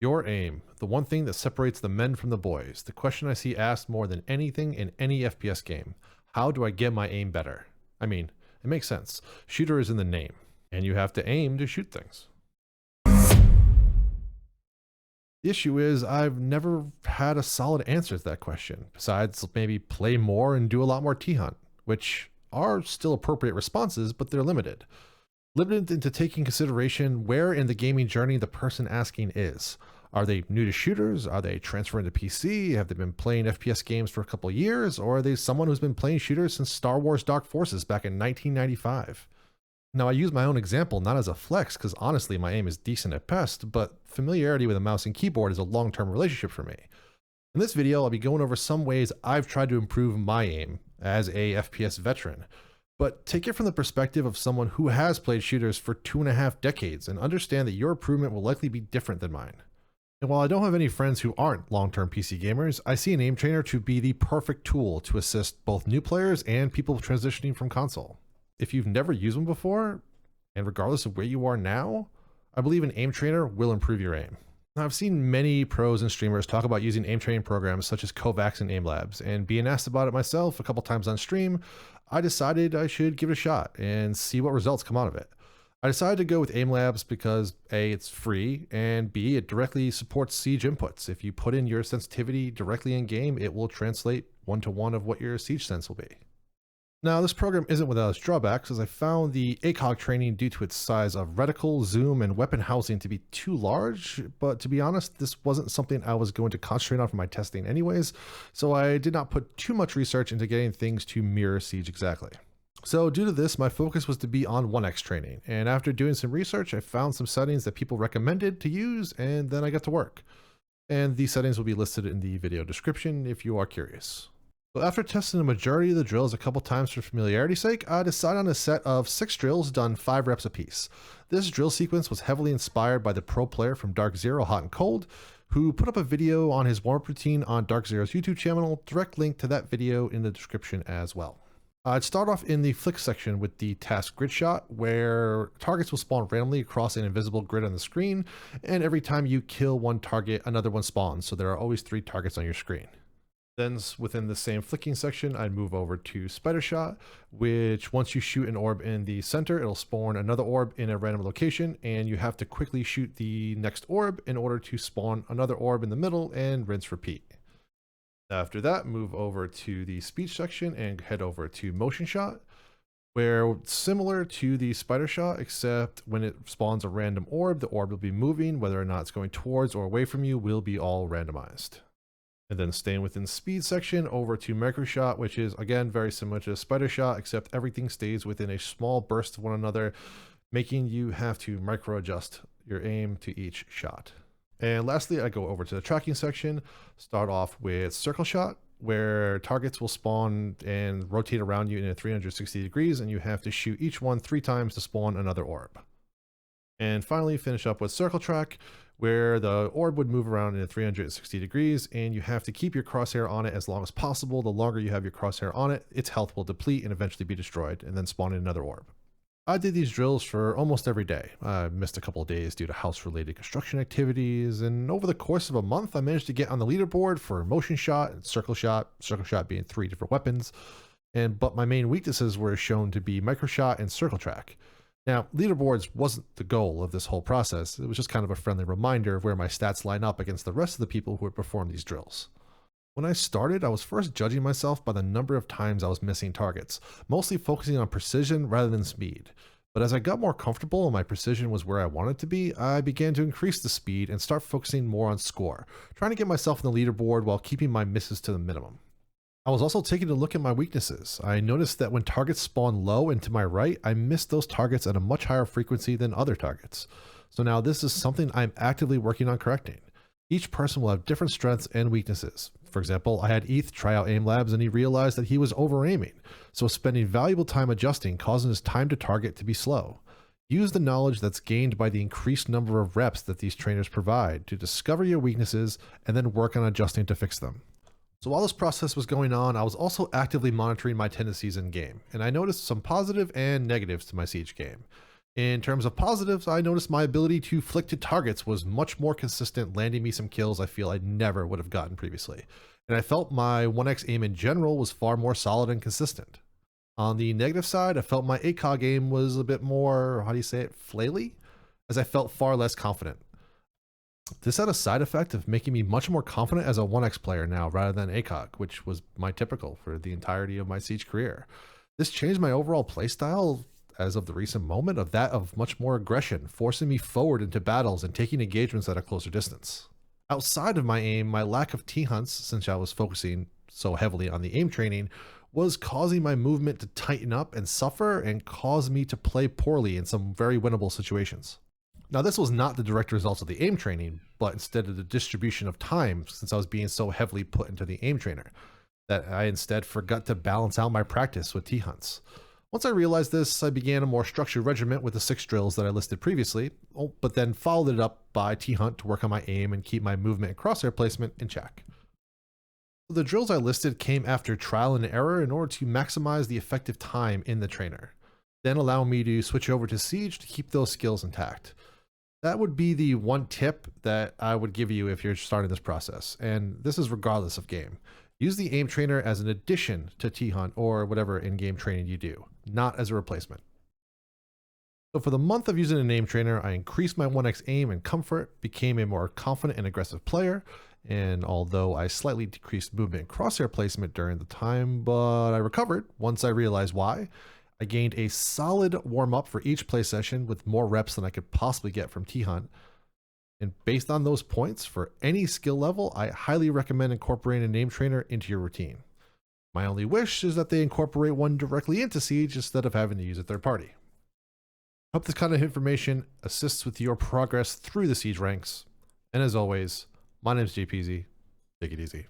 Your aim, the one thing that separates the men from the boys, the question I see asked more than anything in any FPS game. How do I get my aim better? I mean, it makes sense. Shooter is in the name, and you have to aim to shoot things. The issue is I've never had a solid answer to that question, besides maybe play more and do a lot more T-Hunt, which are still appropriate responses, but they're limited. Limited into taking consideration where in the gaming journey the person asking is. Are they new to shooters? Are they transferring to PC? Have they been playing FPS games for a couple of years? Or are they someone who's been playing shooters since Star Wars Dark Forces back in 1995? Now, I use my own example not as a flex, because honestly my aim is decent at best, but familiarity with a mouse and keyboard is a long-term relationship for me. In this video, I'll be going over some ways I've tried to improve my aim as a FPS veteran. But take it from the perspective of someone who has played shooters for 2.5 decades and understand that your improvement will likely be different than mine. And while I don't have any friends who aren't long-term PC gamers, I see an aim trainer to be the perfect tool to assist both new players and people transitioning from console. If you've never used one before, and regardless of where you are now, I believe an aim trainer will improve your aim. Now, I've seen many pros and streamers talk about using aim training programs such as Kovacs and AimLabs, and being asked about it myself a couple times on stream, I decided I should give it a shot and see what results come out of it. I decided to go with AimLabs because A, it's free, and B, it directly supports Siege inputs. If you put in your sensitivity directly in game, it will translate one-to-one of what your Siege sense will be. Now, this program isn't without its drawbacks, as I found the ACOG training due to its size of reticle, zoom, and weapon housing to be too large, but to be honest, this wasn't something I was going to concentrate on for my testing anyways, so I did not put too much research into getting things to mirror Siege exactly. So due to this, my focus was to be on 1x training, and after doing some research, I found some settings that people recommended to use, and then I got to work. And these settings will be listed in the video description if you are curious. So after testing the majority of the drills a couple times for familiarity's sake, I decided on a set of 6 drills done 5 reps apiece. This drill sequence was heavily inspired by the pro player from Dark Zero, HotanCold, who put up a video on his warm-up routine on Dark Zero's YouTube channel. Direct link to that video in the description as well. I'd start off in the flick section with the task Gridshot, where targets will spawn randomly across an invisible grid on the screen, and every time you kill one target, another one spawns, so there are always 3 targets on your screen. Then within the same flicking section, I'd move over to Spidershot, which once you shoot an orb in the center, it'll spawn another orb in a random location, and you have to quickly shoot the next orb in order to spawn another orb in the middle, and rinse repeat. After that, move over to the speech section and head over to Motionshot, where similar to the Spidershot, except when it spawns a random orb, the orb will be moving, whether or not it's going towards or away from you will be all randomized. And then staying within speed section over to Microshot, which is again very similar to Spidershot, except everything stays within a small burst of one another, making you have to micro adjust your aim to each shot. And lastly, I go over to the tracking section, start off with Circleshot, where targets will spawn and rotate around you in a 360 degrees, and you have to shoot each one 3 times to spawn another orb. And finally, finish up with Circletrack, where the orb would move around in 360 degrees, and you have to keep your crosshair on it as long as possible. The longer you have your crosshair on it, its health will deplete and eventually be destroyed, and then spawn in another orb. I did these drills for almost every day. I missed a couple of days due to house-related construction activities, and over the course of a month, I managed to get on the leaderboard for Motionshot and Circleshot being 3 different weapons, but my main weaknesses were shown to be Microshot and Circletrack. Now, leaderboards wasn't the goal of this whole process. It was just kind of a friendly reminder of where my stats line up against the rest of the people who would perform these drills. When I started, I was first judging myself by the number of times I was missing targets, mostly focusing on precision rather than speed. But as I got more comfortable and my precision was where I wanted to be, I began to increase the speed and start focusing more on score, trying to get myself in the leaderboard while keeping my misses to the minimum. I was also taking a look at my weaknesses. I noticed that when targets spawn low and to my right, I missed those targets at a much higher frequency than other targets. So now this is something I'm actively working on correcting. Each person will have different strengths and weaknesses. For example, I had ETH try out AimLabs and he realized that he was over-aiming, so spending valuable time adjusting causing his time to target to be slow. Use the knowledge that's gained by the increased number of reps that these trainers provide to discover your weaknesses and then work on adjusting to fix them. So while this process was going on, I was also actively monitoring my tendencies in game, and I noticed some positive and negatives to my Siege game. In terms of positives, I noticed my ability to flick to targets was much more consistent, landing me some kills I feel I never would have gotten previously. And I felt my 1x aim in general was far more solid and consistent. On the negative side, I felt my ACOG aim was a bit more, how do you say it, flaily, as I felt far less confident. This had a side effect of making me much more confident as a 1x player now rather than ACOG, which was my typical for the entirety of my Siege career. This changed my overall playstyle as of the recent moment of that of much more aggression, forcing me forward into battles and taking engagements at a closer distance. Outside of my aim, my lack of T-hunts, since I was focusing so heavily on the aim training, was causing my movement to tighten up and suffer and cause me to play poorly in some very winnable situations. Now, this was not the direct results of the aim training, but instead of the distribution of time, since I was being so heavily put into the aim trainer, that I instead forgot to balance out my practice with T-hunts. Once I realized this, I began a more structured regimen with the 6 drills that I listed previously, but then followed it up by T-hunt to work on my aim and keep my movement and crosshair placement in check. The drills I listed came after trial and error in order to maximize the effective time in the trainer, then allow me to switch over to Siege to keep those skills intact. That would be the one tip that I would give you if you're starting this process, and this is regardless of game. Use the aim trainer as an addition to T-hunt or whatever in-game training you do, not as a replacement. So for the month of using an aim trainer, I increased my 1x aim and comfort, became a more confident and aggressive player, and although I slightly decreased movement and crosshair placement during the time, but I recovered once I realized why. I gained a solid warm-up for each play session with more reps than I could possibly get from T-hunt. And based on those points, for any skill level, I highly recommend incorporating an aim trainer into your routine. My only wish is that they incorporate one directly into Siege instead of having to use a third party. I hope this kind of information assists with your progress through the Siege ranks. And as always, my name is Jpeasy. Take it easy.